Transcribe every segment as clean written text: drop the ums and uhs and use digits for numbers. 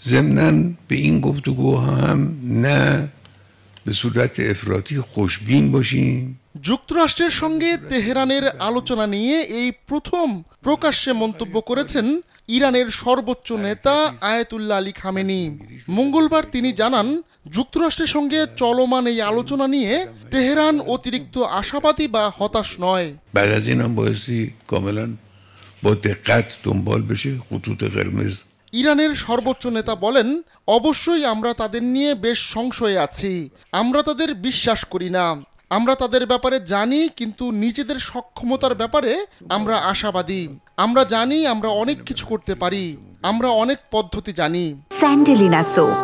ضمناً به این گفتگوها هم نه به صورت افراطی خوشبین باشیم। যুক্তরাষ্ট্রের সঙ্গে তেহরানের আলোচনা নিয়ে এই প্রথম প্রকাশ্যে মন্তব্য করেছেন ইরানের সর্বোচ্চ নেতা আয়াতুল্লাহ আলী খামেনি। মঙ্গলবার তিনি জানান, যুক্তরাষ্ট্রের সঙ্গে চলমান এই আলোচনা নিয়ে তেহরান অতিরিক্ত আশাবাদী বা হতাশ নয়। بعد از این هم بایستی کاملا با دقت دنبال بشه خطوط قرمز। ইরানের সর্বোচ্চ নেতা বলেন, অবশ্যই আমরা তাদের নিয়ে বেশ সংশয়ে আছি। আমরা তাদের বিশ্বাস করি না। আমরা তাদের ব্যাপারে জানি, কিন্তু নিজেদের সক্ষমতার ব্যাপারে আমরা আশাবাদী। আমরা জানি আমরা অনেক কিছু করতে পারি। আমরা অনেক পদ্ধতি জানি। স্যান্ডেলিনা সো,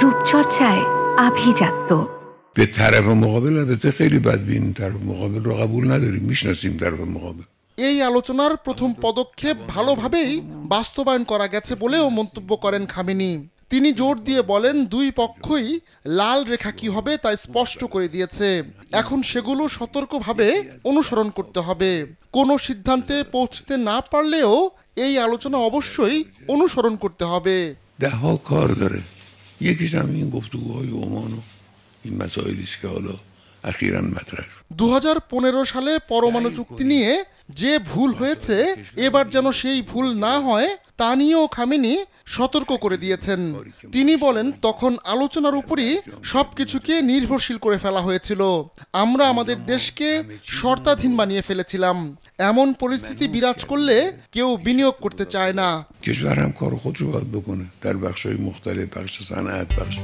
রূপচর্চায় আভিজাত্য। به طرف مقابل البته خیلی بدبین طرف مقابل رو قبول نداریم، میشناسیم طرف مقابل। এই আলোচনার প্রথম পদক্ষেপ ভালোভাবেই বাস্তবায়ন করা গেছে বলেও মন্তব্য করেন খামেনি। তিনি জোর দিয়ে বলেন, দুই পক্ষই লাল রেখা কি হবে তা স্পষ্ট করে দিয়েছে। এখন সেগুলো সতর্কভাবে অনুসরণ করতে হবে। কোনো সিদ্ধান্তে পৌঁছতে না পারলেও এই আলোচনা অবশ্যই অনুসরণ করতে হবে। ده‌ها کار داره. یکیش هم این گفتگوهای عمان و این مسائلی است که حالا اخیراً مطرح شد। 2015 সালে পরমাণু চুক্তি নিয়ে যে ভুল হয়েছে, এবার যেন সেই ভুল না হয় তা নিয়েও খামেনি সতর্ক করে দিয়েছেন। তিনি বলেন, তখন আলোচনার উপরই সবকিছুকে নির্ভরশীল করে ফেলা হয়েছিল। আমরা আমাদের দেশকে শর্তাধীন বানিয়ে ফেলেছিলাম। এমন পরিস্থিতি বিরাজ করলে কেউ বিনিয়োগ করতে চায় না। کشور هم کار خودشو باید بکنه در بخش‌های مختلف، بخش صنعت، بخش